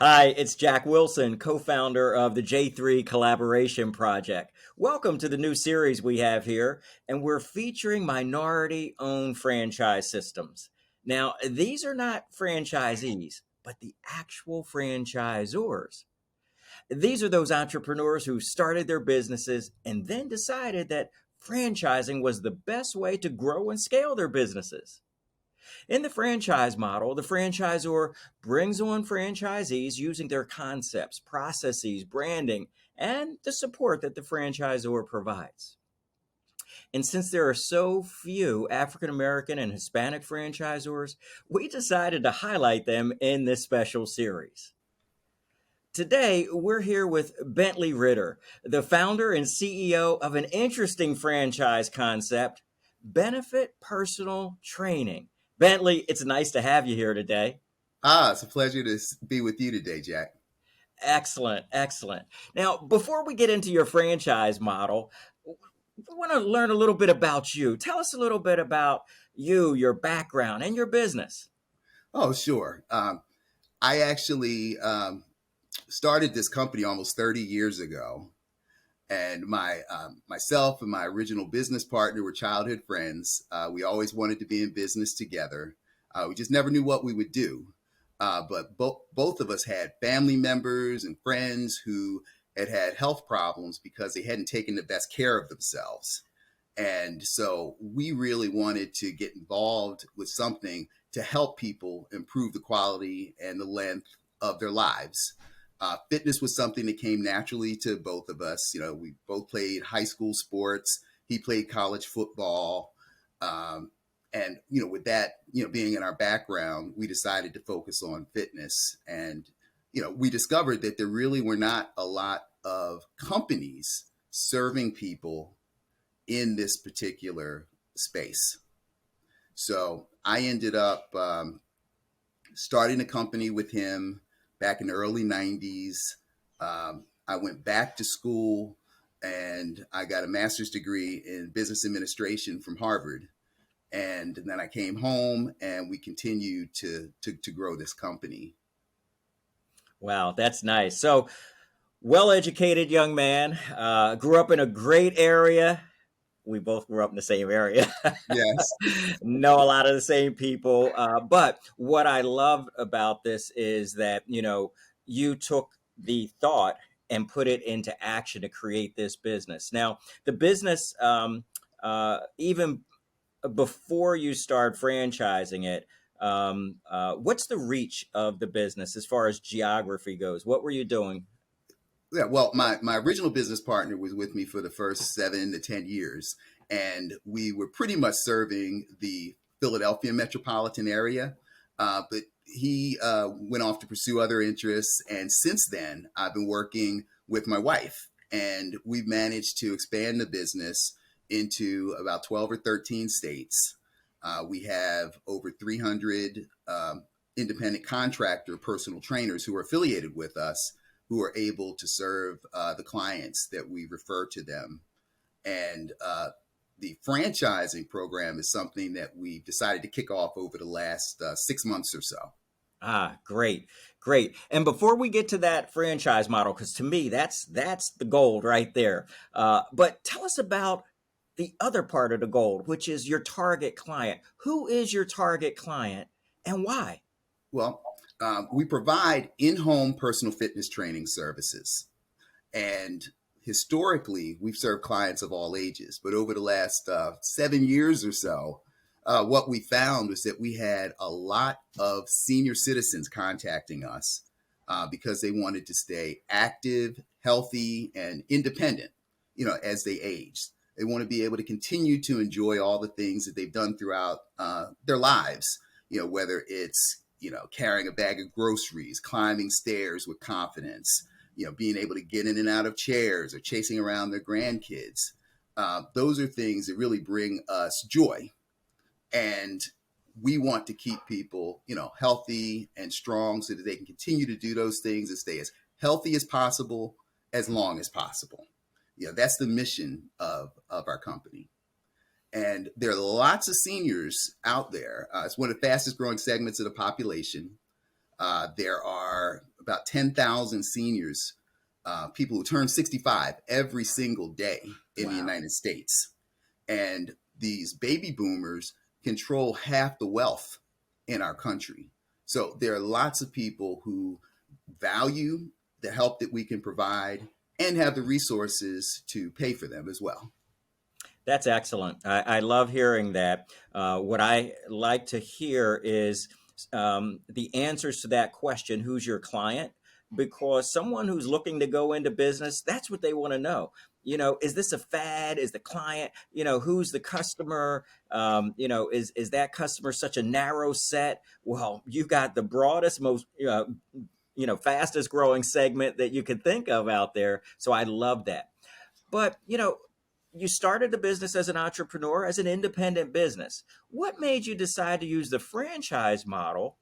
Hi, it's Jack Wilson, co-founder of the J3 Collaboration Project. Welcome to the new series we have here, and we're featuring minority-owned franchise systems. Now, these are not franchisees, but the actual franchisors. These are those entrepreneurs who started their businesses and then decided that franchising was the best way to grow and scale their businesses. In the franchise model, the franchisor brings on franchisees using their concepts, processes, branding, and the support that the franchisor provides. And since there are so few African American and Hispanic franchisors, we decided to highlight them in this special series. Today, we're here with Bentley Ritter, the founder and CEO of an interesting franchise concept, BeneFit Personal Training. Bentley, it's nice to have you here today. It's a pleasure to be with you today, Jack. Excellent, excellent. Now, before we get into your franchise model, we want to learn a little bit about you. Tell us a little bit about you, your background, and your business. Oh, sure. I actually started this company almost 30 years ago, and myself and my original business partner were childhood friends. We always wanted to be in business together. We just never knew what we would do. But both of us had family members and friends who had health problems because they hadn't taken the best care of themselves. And so we really wanted to get involved with something to help people improve the quality and the length of their lives. Fitness was something that came naturally to both of us. You know, we both played high school sports. He played college football. And, with that, being in our background, we decided to focus on fitness. And, we discovered that there really were not a lot of companies serving people in this particular space. So I ended up starting a company with him back in the early 90s. I went back to school and I got a master's degree in business administration from Harvard. And then I came home and we continued to grow this company. Wow, that's nice. So, well-educated young man, grew up in a great area. We both grew up in the same area. Yes. Know a lot of the same people. But what I love about this is that, you took the thought and put it into action to create this business. Now, the business, even before you start franchising it, what's the reach of the business as far as geography goes? What were you doing? Yeah, well, my original business partner was with me for the first 7 to 10 years, and we were pretty much serving the Philadelphia metropolitan area. But he went off to pursue other interests, and since then, I've been working with my wife, and we've managed to expand the business into about 12 or 13 states. We have over 300 independent contractor personal trainers who are affiliated with us, who are able to serve the clients that we refer to them. And the franchising program is something that we decided to kick off over the last 6 months or so. Ah, great, great. And before we get to that franchise model, because to me, that's the gold right there. But tell us about the other part of the gold, which is your target client. Who is your target client and why? Well, we provide in-home personal fitness training services. And historically, we've served clients of all ages. But over the last 7 years or so, what we found was that we had a lot of senior citizens contacting us because they wanted to stay active, healthy, and independent, as they aged. They want to be able to continue to enjoy all the things that they've done throughout their lives, whether it's, carrying a bag of groceries, climbing stairs with confidence, being able to get in and out of chairs or chasing around their grandkids. Those are things that really bring us joy. And we want to keep people, healthy and strong so that they can continue to do those things and stay as healthy as possible, as long as possible. That's the mission of our company. And there are lots of seniors out there. It's one of the fastest growing segments of the population. There are about 10,000 seniors, people who turn 65 every single day in the Wow. United States. And these baby boomers control half the wealth in our country. So there are lots of people who value the help that we can provide and have the resources to pay for them as well. That's excellent. I love hearing that. What I like to hear is the answers to that question, who's your client? Because someone who's looking to go into business, that's what they want to know. Is this a fad? Is the client, who's the customer? Is that customer such a narrow set? Well, you got the broadest, most, fastest growing segment that you could think of out there. So I love that. But, you started the business as an entrepreneur, as an independent business. What made you decide to use the franchise model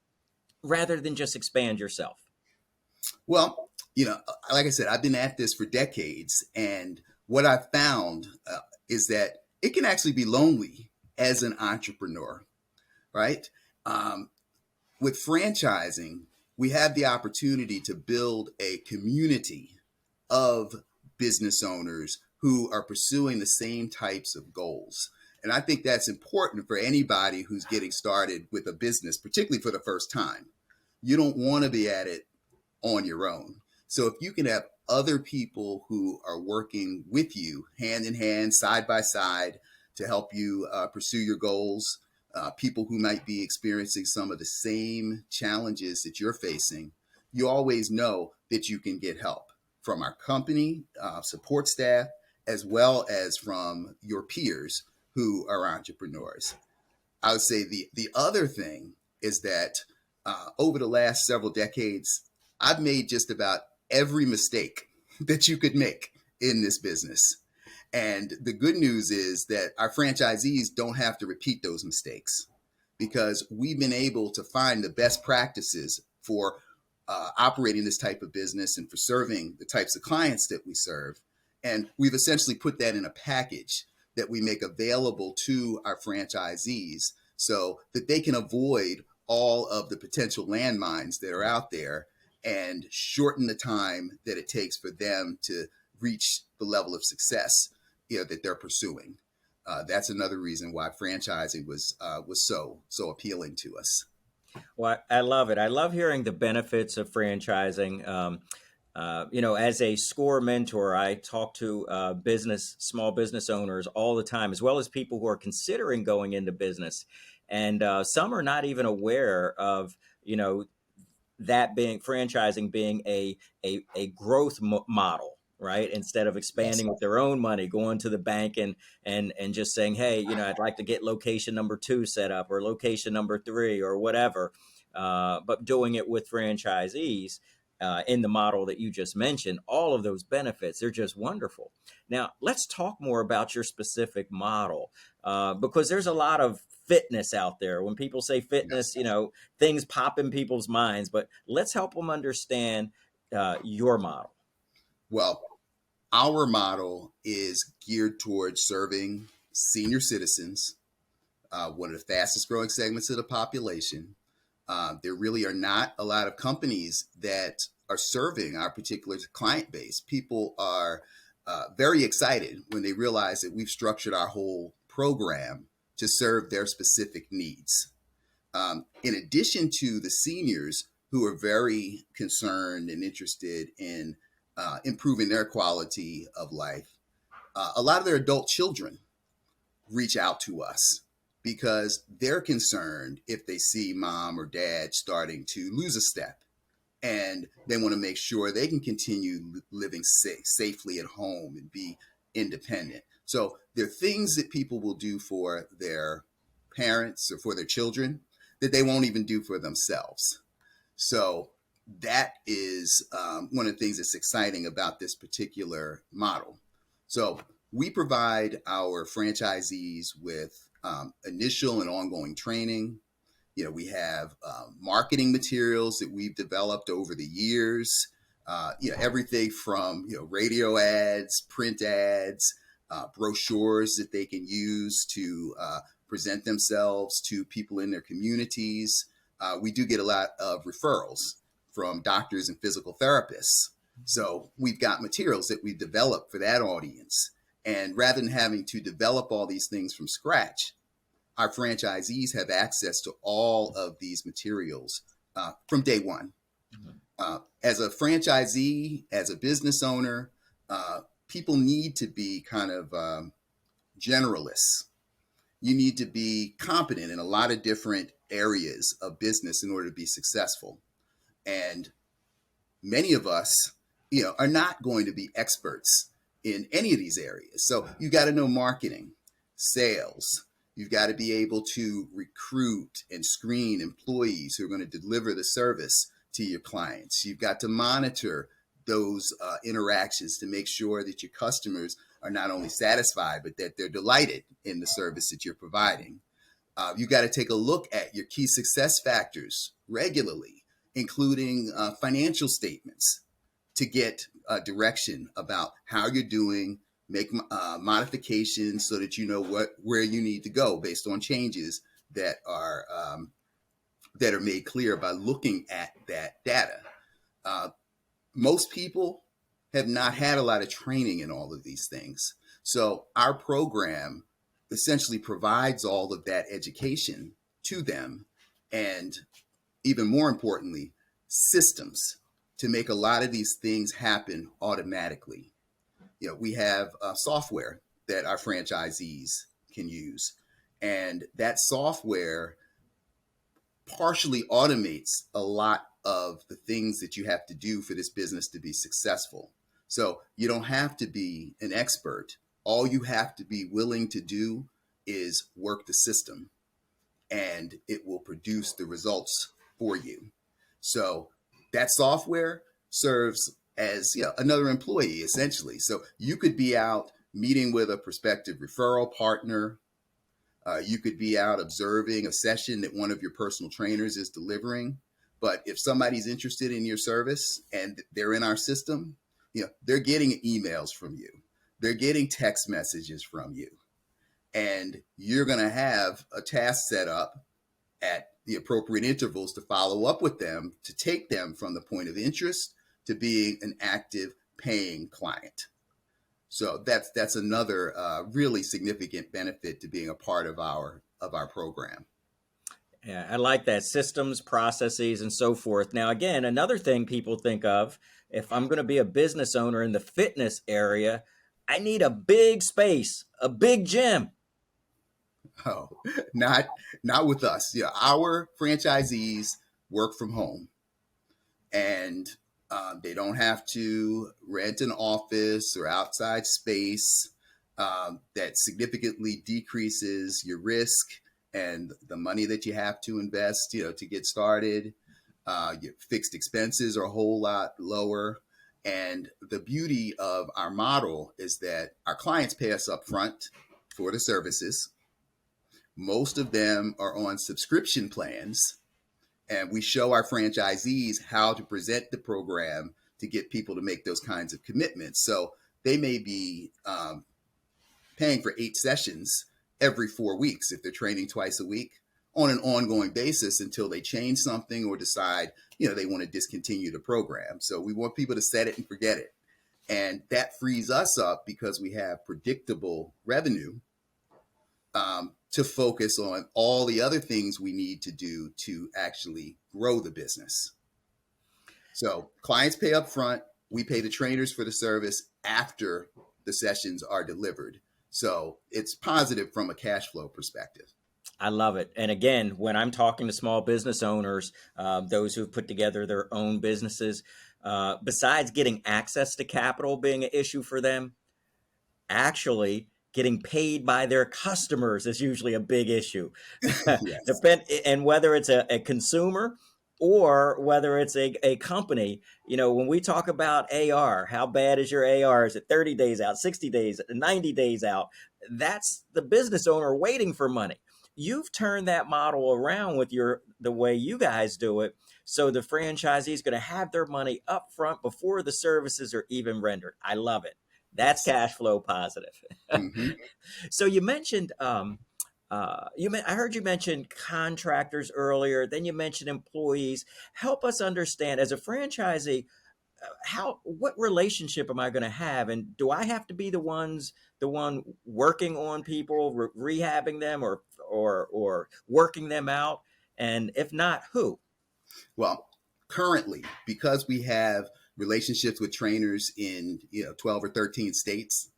rather than just expand yourself? Well, like I said, I've been at this for decades. And what I found is that it can actually be lonely as an entrepreneur, right? With franchising, we have the opportunity to build a community of business owners who are pursuing the same types of goals. And I think that's important for anybody who's getting started with a business, particularly for the first time. You don't want to be at it on your own. So if you can have other people who are working with you hand in hand, side by side, to help you pursue your goals, people who might be experiencing some of the same challenges that you're facing, you always know that you can get help from our company, support staff, as well as from your peers who are entrepreneurs. I would say the other thing is that over the last several decades, I've made just about every mistake that you could make in this business. And the good news is that our franchisees don't have to repeat those mistakes because we've been able to find the best practices for operating this type of business and for serving the types of clients that we serve. And we've essentially put that in a package that we make available to our franchisees so that they can avoid all of the potential landmines that are out there and shorten the time that it takes for them to reach the level of success that they're pursuing. That's another reason why franchising was so appealing to us. Well, I love it. I love hearing the benefits of franchising. As a SCORE mentor, I talk to small business owners all the time, as well as people who are considering going into business. And some are not even aware of, that being franchising being a growth model, right? Instead of Yes. expanding with their own money, going to the bank and just saying, hey, I'd like to get location number 2 set up or location number 3 or whatever, but doing it with franchisees. In the model that you just mentioned, all of those benefits, they're just wonderful. Now, let's talk more about your specific model, because there's a lot of fitness out there. When people say fitness, Yes. things pop in people's minds, but let's help them understand your model. Well, our model is geared towards serving senior citizens, one of the fastest growing segments of the population. There really are not a lot of companies that are serving our particular client base. People are very excited when they realize that we've structured our whole program to serve their specific needs. In addition to the seniors who are very concerned and interested in improving their quality of life, a lot of their adult children reach out to us because they're concerned if they see mom or dad starting to lose a step, and they want to make sure they can continue living safely at home and be independent. So there are things that people will do for their parents or for their children that they won't even do for themselves. So that is one of the things that's exciting about this particular model. So we provide our franchisees with initial and ongoing training. We have marketing materials that we've developed over the years. Everything from radio ads, print ads, brochures that they can use to present themselves to people in their communities. We do get a lot of referrals from doctors and physical therapists. So we've got materials that we've developed for that audience. And rather than having to develop all these things from scratch, our franchisees have access to all of these materials from day one. As a franchisee, as a business owner, people need to be kind of generalists. You need to be competent in a lot of different areas of business in order to be successful. And many of us, are not going to be experts in any of these areas. So you got to know marketing, sales. You've got to be able to recruit and screen employees who are going to deliver the service to your clients. You've got to monitor those interactions to make sure that your customers are not only satisfied, but that they're delighted in the service that you're providing. You got to take a look at your key success factors regularly, including financial statements, to get direction about how you're doing, make modifications so that you know where you need to go based on changes that are made clear by looking at that data. Most people have not had a lot of training in all of these things. So our program essentially provides all of that education to them, and even more importantly, systems to make a lot of these things happen automatically. We have software that our franchisees can use, and that software partially automates a lot of the things that you have to do for this business to be successful. So you don't have to be an expert. All you have to be willing to do is work the system, and it will produce the results for you. So that software serves as another employee, essentially. So you could be out meeting with a prospective referral partner. You could be out observing a session that one of your personal trainers is delivering. But if somebody's interested in your service and they're in our system, they're getting emails from you. They're getting text messages from you. And you're going to have a task set up at the appropriate intervals to follow up with them, to take them from the point of interest to being an active paying client. So that's another really significant benefit to being a part of our program. Yeah, I like that. Systems, processes, and so forth. Now, again, another thing people think of, if I'm going to be a business owner in the fitness area, I need a big space, a big gym. Oh, not with us. Our franchisees work from home, and they don't have to rent an office or outside space. That significantly decreases your risk and the money that you have to invest, to get started. Your fixed expenses are a whole lot lower. And the beauty of our model is that our clients pay us up front for the services. Most of them are on subscription plans, and we show our franchisees how to present the program to get people to make those kinds of commitments. So they may be paying for 8 sessions every 4 weeks if they're training twice a week on an ongoing basis until they change something or decide, they want to discontinue the program. So we want people to set it and forget it. And that frees us up because we have predictable revenue to focus on all the other things we need to do to actually grow the business. So clients pay up front. We pay the trainers for the service after the sessions are delivered. So it's positive from a cash flow perspective. I love it. And again, when I'm talking to small business owners, those who've put together their own businesses, besides getting access to capital being an issue for them, actually getting paid by their customers is usually a big issue. Yes. And whether it's a consumer or whether it's a company, when we talk about AR, how bad is your AR? Is it 30 days out, 60 days, 90 days out? That's the business owner waiting for money. You've turned that model around with the way you guys do it. So the franchisee is going to have their money up front before the services are even rendered. I love it. That's cash flow positive. Mm-hmm. So you mentioned I heard you mention contractors earlier. Then you mentioned employees. Help us understand as a franchisee, what relationship am I going to have, and do I have to be the one working on people, rehabbing them, or working them out? And if not, who? Well, currently, because we have relationships with trainers in 12 or 13 states,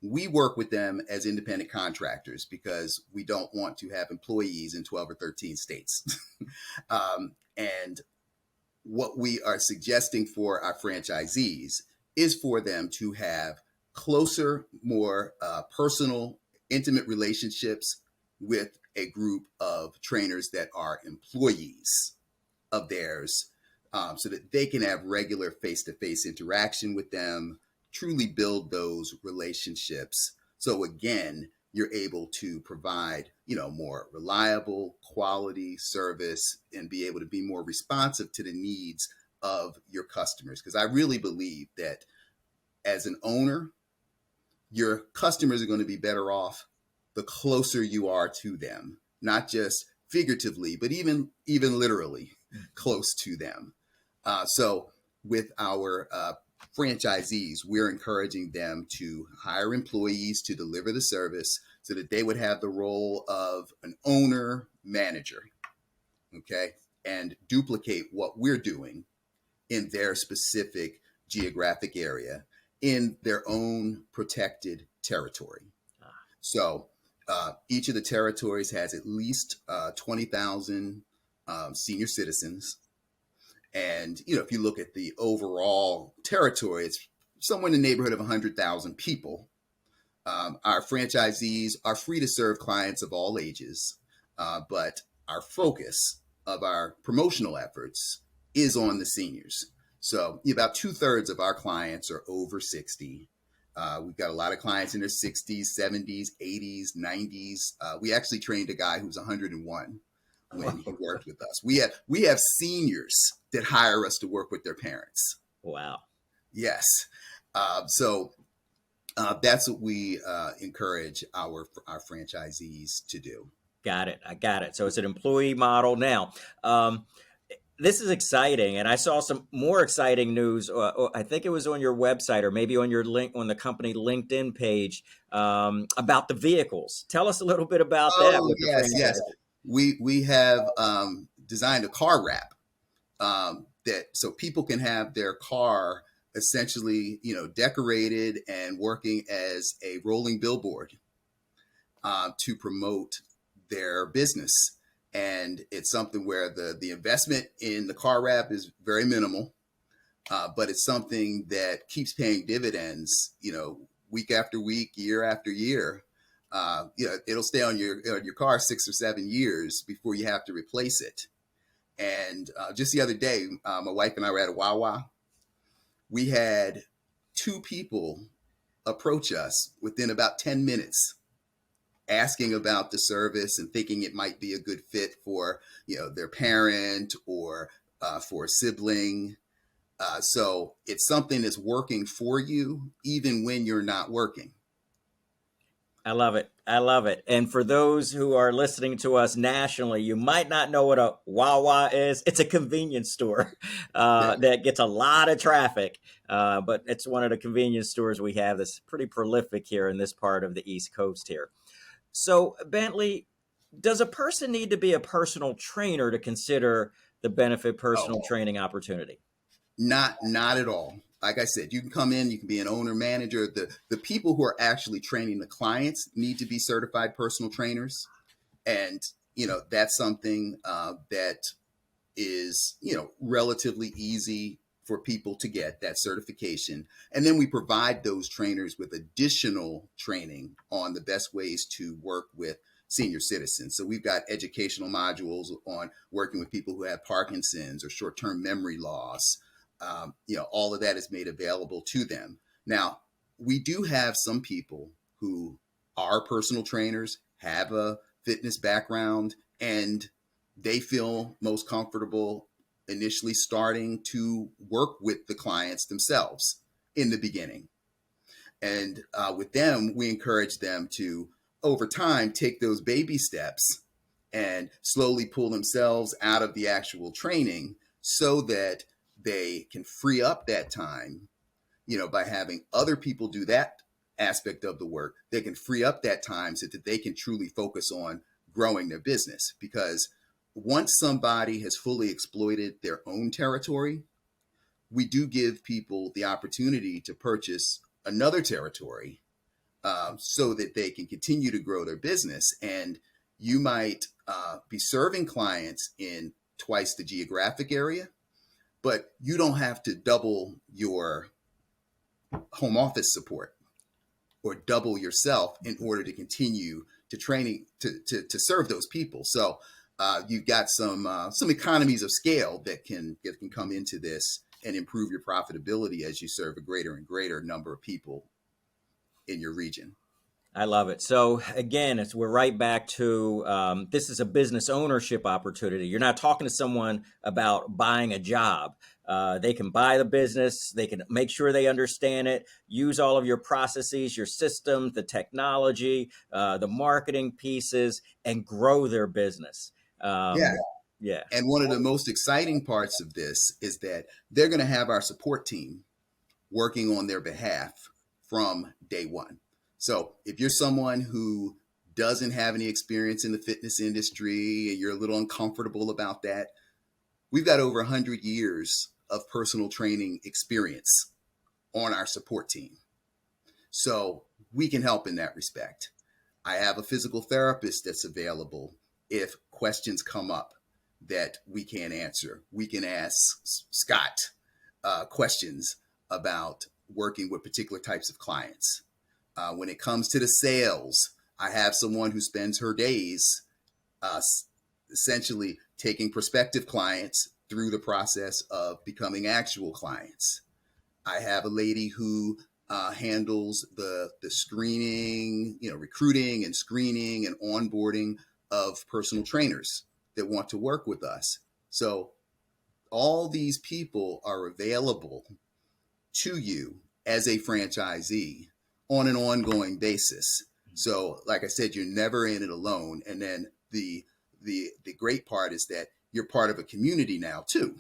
we work with them as independent contractors because we don't want to have employees in 12 or 13 states. And what we are suggesting for our franchisees is for them to have closer, more personal, intimate relationships with a group of trainers that are employees of theirs, so that they can have regular face-to-face interaction with them, truly build those relationships. So again, you're able to provide, more reliable quality service and be able to be more responsive to the needs of your customers. Because I really believe that as an owner, your customers are going to be better off the closer you are to them, not just figuratively, but even literally close to them. So with our franchisees, we're encouraging them to hire employees to deliver the service so that they would have the role of an owner manager, okay, and duplicate what we're doing in their specific geographic area in their own protected territory. So each of the territories has at least 20,000 senior citizens. And, if you look at the overall territory, it's somewhere in the neighborhood of 100,000 people. Our franchisees are free to serve clients of all ages, but our focus of our promotional efforts is on the seniors. So about 2/3 of our clients are over 60. We've got a lot of clients in their 60s, 70s, 80s, 90s. We actually trained a guy who's 101 when he worked with us. We have seniors that hire us to work with their parents. Wow. Yes. So that's what we encourage our franchisees to do. Got it. I got it. So it's an employee model now. This is exciting, and I saw some more exciting news. I think it was on your website, or maybe on your link on the company LinkedIn page, about the vehicles. Tell us a little bit about that. Oh, With yes, the yes. We have designed a car wrap that so people can have their car essentially, decorated and working as a rolling billboard to promote their business. And it's something where the investment in the car wrap is very minimal, but it's something that keeps paying dividends, week after week, year after year. It'll stay on your car 6 or 7 years before you have to replace it. And just the other day, my wife and I were at a Wawa. We had 2 people approach us within about 10 minutes asking about the service and thinking it might be a good fit for, their parent or for a sibling. So it's something that's working for you even when you're not working. I love it. I love it. And for those who are listening to us nationally, you might not know what a Wawa is. It's a convenience store that gets a lot of traffic, but it's one of the convenience stores we have that's pretty prolific here in this part of the East Coast here. So, Bentley, does a person need to be a personal trainer to consider the BeneFit personal training opportunity? Not at all. Like I said, you can come in, you can be an owner manager. The people who are actually training the clients need to be certified personal trainers. And, that's something that is, relatively easy for people to get that certification. And then we provide those trainers with additional training on the best ways to work with senior citizens. So we've got educational modules on working with people who have Parkinson's or short-term memory loss. All of that is made available to them. Now, we do have some people who are personal trainers, have a fitness background, and they feel most comfortable initially starting to work with the clients themselves in the beginning. And with them, we encourage them to over time take those baby steps and slowly pull themselves out of the actual training so that they can free up that time, by having other people do that aspect of the work. They can free up that time so that they can truly focus on growing their business. Because once somebody has fully exploited their own territory, we do give people the opportunity to purchase another territory, so that they can continue to grow their business. And you might be serving clients in twice the geographic area, but you don't have to double your home office support or double yourself in order to continue to training to serve those people. So you've got some economies of scale that can come into this and improve your profitability as you serve a greater and greater number of people in your region. I love it. So again, we're right back to this is a business ownership opportunity. You're not talking to someone about buying a job. They can buy the business. They can make sure they understand it, use all of your processes, your systems, the technology, the marketing pieces, and grow their business. Yeah. Yeah. And one of the most exciting parts of this is that they're going to have our support team working on their behalf from day one. So if you're someone who doesn't have any experience in the fitness industry and you're a little uncomfortable about that, we've got over 100 years of personal training experience on our support team. So we can help in that respect. I have a physical therapist that's available if questions come up that we can't answer. We can ask Scott questions about working with particular types of clients. When it comes to the sales, I have someone who spends her days essentially taking prospective clients through the process of becoming actual clients. I have a lady who handles the screening, recruiting and screening and onboarding of personal trainers that want to work with us. So all these people are available to you as a franchisee on an ongoing basis. So like I said, you're never in it alone. And then the great part is that you're part of a community now too.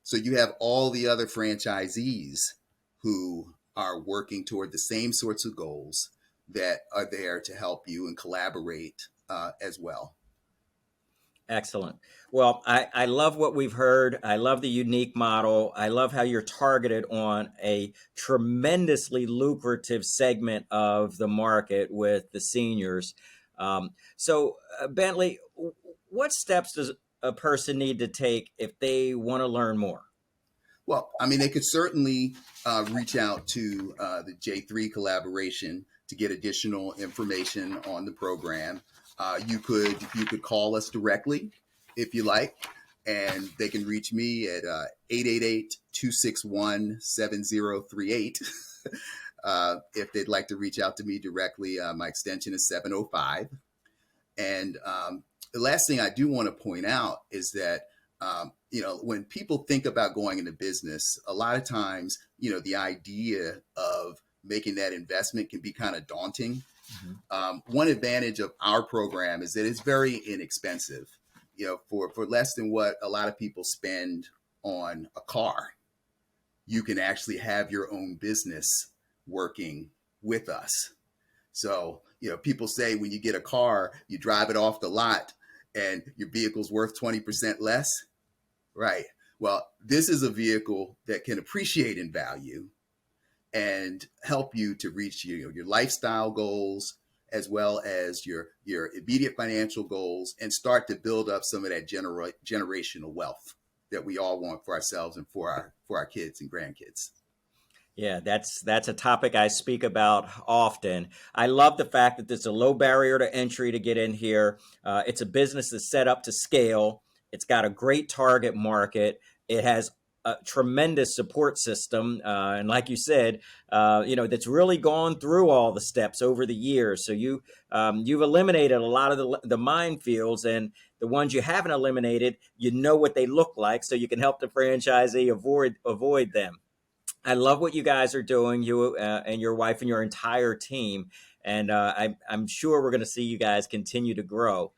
So you have all the other franchisees who are working toward the same sorts of goals that are there to help you and collaborate as well. Excellent. Well, I love what we've heard. I love the unique model. I love how you're targeted on a tremendously lucrative segment of the market with the seniors. So, Bentley, what steps does a person need to take if they want to learn more? Well, I mean, they could certainly reach out to the J3 collaboration to get additional information on the program. You could call us directly if you like, and they can reach me at 888-261-7038. If they'd like to reach out to me directly, my extension is 705. And the last thing I do want to point out is that when people think about going into business, a lot of times, the idea of making that investment can be kind of daunting. One advantage of our program is that it's very inexpensive. For less than what a lot of people spend on a car, you can actually have your own business working with us. So, people say when you get a car, you drive it off the lot and your vehicle's worth 20% less. Right. Well, this is a vehicle that can appreciate in value and help you to reach your lifestyle goals as well as your immediate financial goals and start to build up some of that generational wealth that we all want for ourselves and for our kids and grandkids. Yeah, that's a topic I speak about often. I love the fact that there's a low barrier to entry to get in here. It's a business that's set up to scale. It's got a great target market. It has a tremendous support system. And like you said, that's really gone through all the steps over the years. So you've eliminated a lot of the minefields, and the ones you haven't eliminated, what they look like, so you can help the franchisee avoid them. I love what you guys are doing, you and your wife and your entire team. And I'm sure we're going to see you guys continue to grow.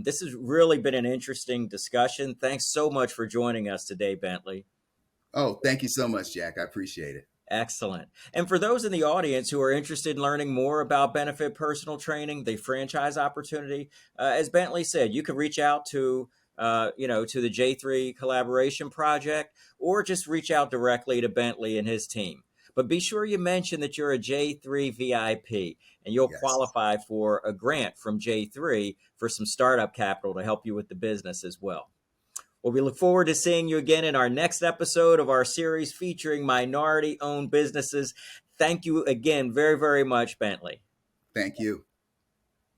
This has really been an interesting discussion. Thanks so much for joining us today, Bentley. Oh, thank you so much, Jack. I appreciate it. Excellent. And for those in the audience who are interested in learning more about BeneFit Personal Training, the franchise opportunity, as Bentley said, you can reach out to to the J3 Collaboration Project, or just reach out directly to Bentley and his team. But be sure you mention that you're a J3 VIP, and you'll Yes. qualify for a grant from J3 for some startup capital to help you with the business as well. Well, we look forward to seeing you again in our next episode of our series featuring minority-owned businesses. Thank you again very, very much, Bentley. Thank you.